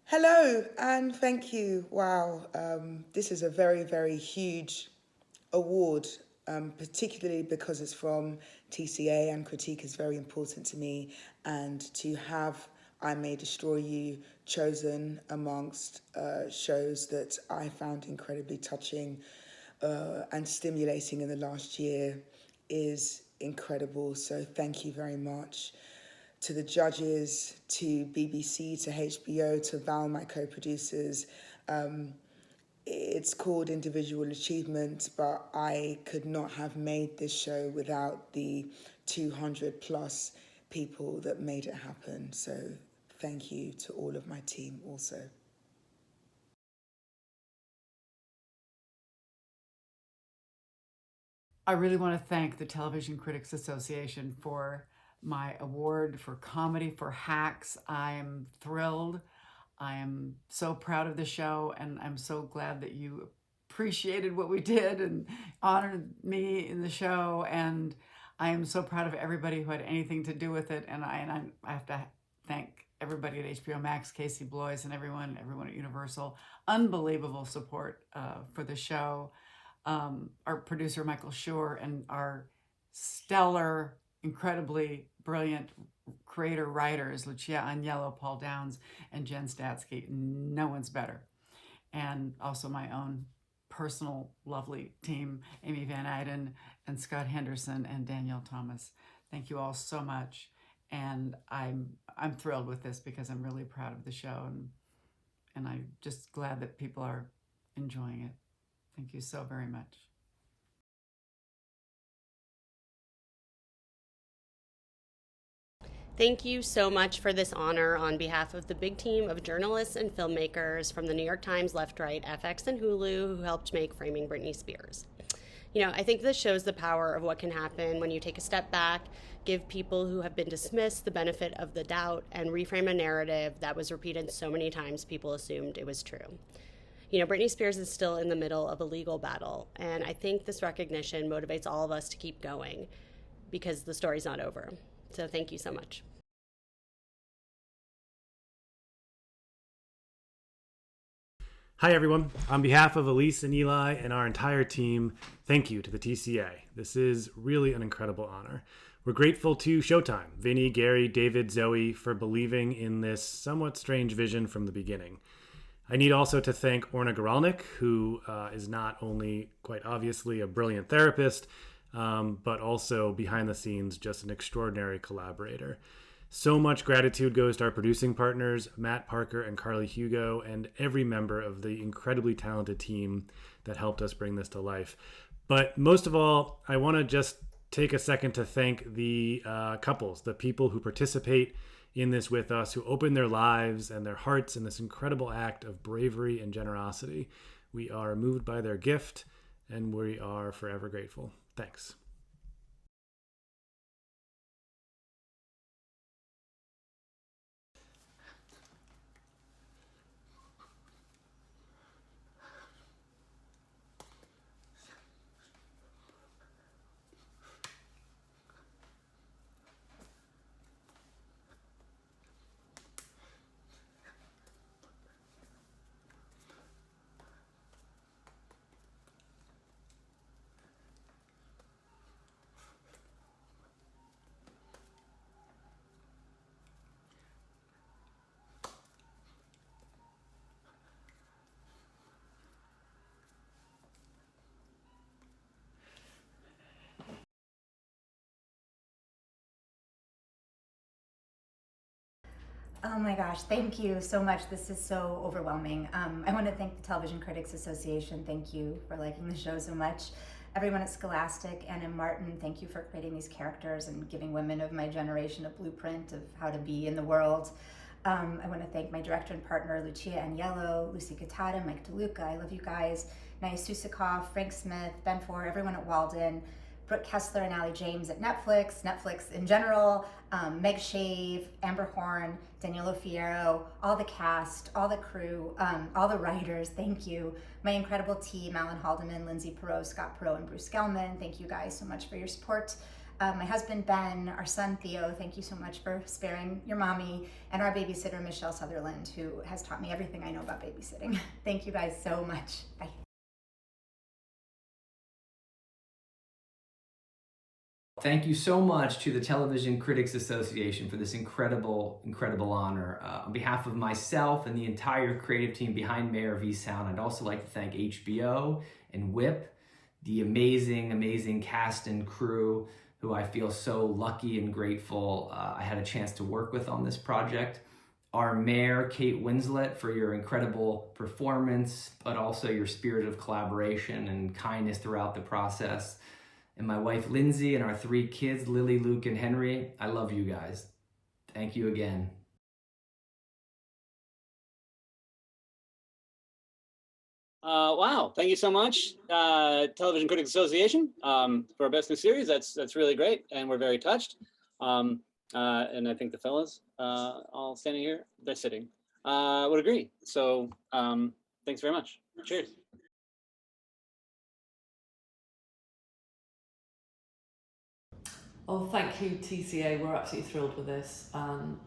Hello and thank you. Wow, this is a very, very huge award, particularly because it's from TCA and critique is very important to me. And to have I May Destroy You chosen amongst shows that I found incredibly touching and stimulating in the last year is incredible. So thank you very much to the judges, to BBC, to HBO, to Val, my co-producers. It's called individual achievement, but I could not have made this show without the 200 plus people that made it happen. So thank you to all of my team also. I really want to thank the Television Critics Association for my award for comedy for Hacks. I am thrilled. I am so proud of the show, and I'm so glad that you appreciated what we did and honored me in the show. And I am so proud of everybody who had anything to do with it. And I have to thank everybody at HBO Max, Casey Bloys, and everyone at Universal. Unbelievable support for the show. Our producer, Michael Schur, and our stellar, incredibly brilliant creator writers, Lucia Agnello, Paul Downs, and Jen Statsky. No one's better. And also my own personal lovely team, Amy Van Eyden and Scott Henderson and Danielle Thomas. Thank you all so much. And I'm thrilled with this because I'm really proud of the show, and I'm just glad that people are enjoying it. Thank you so very much. Thank you so much for this honor on behalf of the big team of journalists and filmmakers from the New York Times, Left, Right, FX, and Hulu who helped make Framing Britney Spears. I think this shows the power of what can happen when you take a step back, give people who have been dismissed the benefit of the doubt, and reframe a narrative that was repeated so many times people assumed it was true. Britney Spears is still in the middle of a legal battle, and I think this recognition motivates all of us to keep going because the story's not over. So thank you so much. Hi, everyone. On behalf of Elise and Eli and our entire team, thank you to the TCA. This is really an incredible honor. We're grateful to Showtime, Vinny, Gary, David, Zoe, for believing in this somewhat strange vision from the beginning. I need also to thank Orna Goralnik, who is not only quite obviously a brilliant therapist, but also behind the scenes just an extraordinary collaborator. So much gratitude goes to our producing partners, Matt Parker and Carly Hugo, and every member of the incredibly talented team that helped us bring this to life. But most of all, I want to just take a second to thank the couples, the people who participate in this with us, who open their lives and their hearts in this incredible act of bravery and generosity. We are moved by their gift, and we are forever grateful. Thanks. Oh my gosh, thank you so much. This is so overwhelming. I want to thank the Television Critics Association. Thank you for liking the show so much. Everyone at Scholastic, Anna and Martin, thank you for creating these characters and giving women of my generation a blueprint of how to be in the world. I want to thank my director and partner, Lucia Agnello, Lucy Catada, Mike DeLuca. I love you guys. Naya Susikoff, Frank Smith, Ben Ford, everyone at Walden. Brooke Kessler and Allie James at Netflix in general, Meg Shave, Amber Horn, Daniela Fierro, all the cast, all the crew, all the writers, thank you. My incredible team, Alan Haldeman, Lindsay Perot, Scott Perot, and Bruce Gelman, thank you guys so much for your support. My husband, Ben, our son, Theo, thank you so much for sparing your mommy, and our babysitter, Michelle Sutherland, who has taught me everything I know about babysitting. Thank you guys so much. Bye. Thank you so much to the Television Critics Association for this incredible, incredible honor. On behalf of myself and the entire creative team behind MARE of EASTTOWN, I'd also like to thank HBO and WHIP, the amazing, amazing cast and crew who I feel so lucky and grateful I had a chance to work with on this project. Our mayor, Kate Winslet, for your incredible performance, but also your spirit of collaboration and kindness throughout the process. And my wife, Lindsay, and our 3 kids, Lily, Luke, and Henry. I love you guys. Thank you again. Wow, thank you so much, Television Critics Association, for our Best New Series. That's really great, and we're very touched. And I think the fellas, all standing here, they're sitting, would agree. So thanks very much. Cheers. Oh, thank you, TCA. We're absolutely thrilled with this.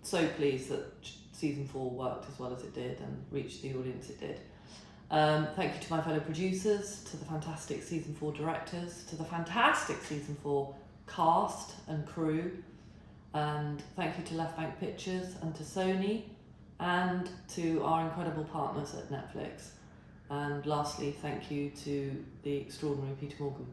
So pleased that season 4 worked as well as it did and reached the audience it did. Thank you to my fellow producers, to the fantastic season 4 directors, to the fantastic season 4 cast and crew, and thank you to Left Bank Pictures and to Sony, and to our incredible partners at Netflix. And lastly, thank you to the extraordinary Peter Morgan.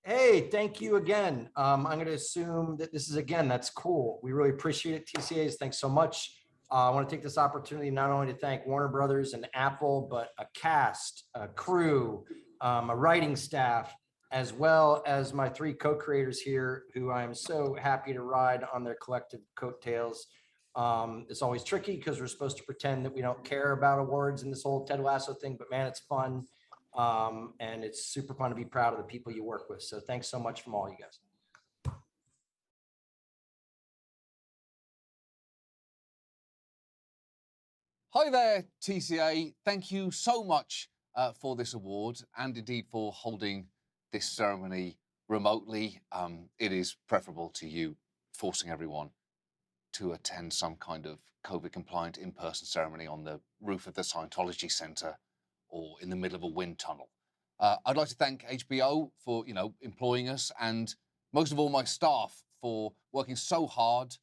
Hey, thank you again. I'm going to assume that this is, again, that's cool. We really appreciate it, TCAs. Thanks so much. I want to take this opportunity not only to thank Warner Brothers and Apple, but a cast, a crew, a writing staff, as well as my 3 co-creators here, who I'm so happy to ride on their collective coattails. It's always tricky because we're supposed to pretend that we don't care about awards and this whole Ted Lasso thing, but man, it's fun. And it's super fun to be proud of the people you work with. So thanks so much from all you guys. Hi there, TCA. Thank you so much for this award and indeed for holding this ceremony remotely. It is preferable to you forcing everyone to attend some kind of COVID-compliant in-person ceremony on the roof of the Scientology Center or in the middle of a wind tunnel. I'd like to thank HBO for, employing us, and most of all my staff for working so hard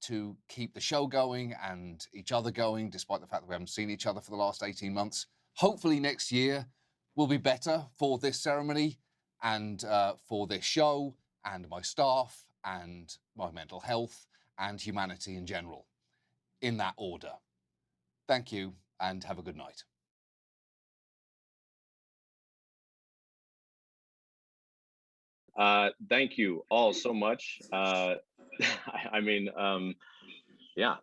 to keep the show going and each other going, despite the fact that we haven't seen each other for the last 18 months. Hopefully next year will be better for this ceremony and for this show and my staff and my mental health and humanity in general, in that order. Thank you and have a good night. Thank you all so much. Yeah,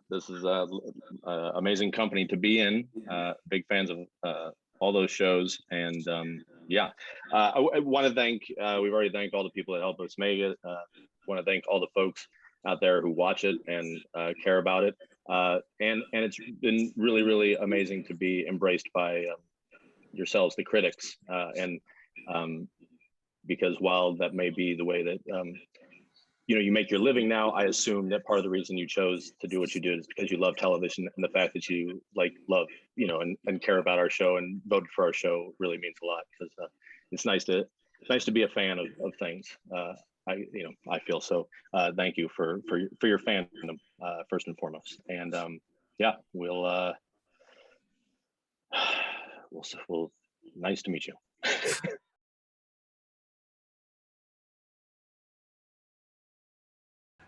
this is an amazing company to be in. Big fans of all those shows. And yeah, I want to thank, we've already thanked all the people that helped us make it. Want to thank all the folks out there who watch it and care about it. And it's been really, really amazing to be embraced by yourselves, the critics. Because while that may be the way that you make your living now, I assume that part of the reason you chose to do what you did is because you love television, and the fact that you love and care about our show and voted for our show really means a lot, because it's nice to be a fan of things. I feel so. Thank you for your fandom first and foremost, and yeah, we'll nice to meet you.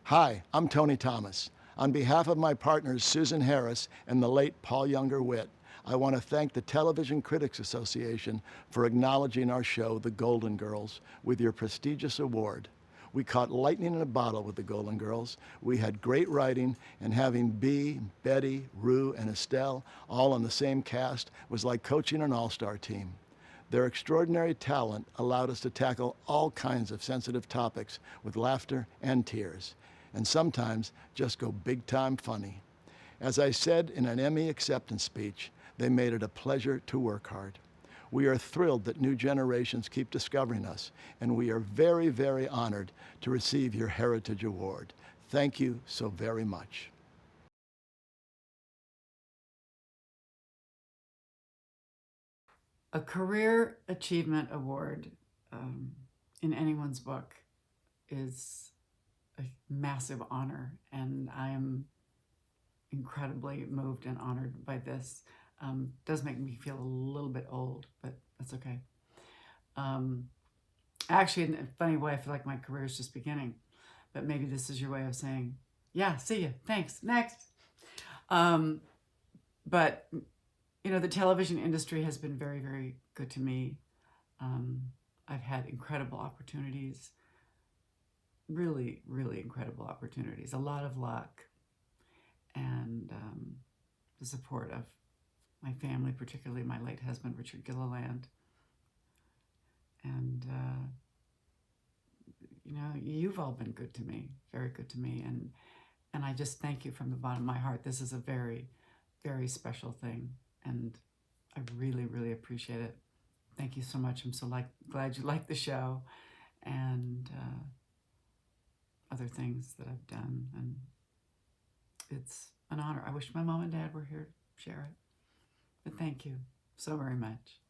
Hi, I'm Tony Thomas. On behalf of my partners Susan Harris and the late Paul Younger-Witt, I want to thank the Television Critics Association for acknowledging our show, The Golden Girls, with your prestigious award. We caught lightning in a bottle with The Golden Girls. We had great writing, and having Bea, Betty, Rue, and Estelle all on the same cast was like coaching an all-star team. Their extraordinary talent allowed us to tackle all kinds of sensitive topics with laughter and tears, and sometimes just go big-time funny. As I said in an Emmy acceptance speech, they made it a pleasure to work hard. We are thrilled that new generations keep discovering us, and we are very, very honored to receive your Heritage Award. Thank you so very much. A Career Achievement Award in anyone's book is a massive honor, and I am incredibly moved and honored by this. Does make me feel a little bit old, but that's okay. Actually, in a funny way, I feel like my career is just beginning, but maybe this is your way of saying, yeah, see you, thanks, next. But, you know, the television industry has been very, very good to me. I've had incredible opportunities, really, really incredible opportunities, a lot of luck, and the support of my family, particularly my late husband, Richard Gilliland. And, you know, you've all been good to me, very good to me. And I just thank you from the bottom of my heart. This is a very, very special thing. And I really, really appreciate it. Thank you so much. I'm so glad you like the show and other things that I've done. And it's an honor. I wish my mom and dad were here to share it. But thank you so very much.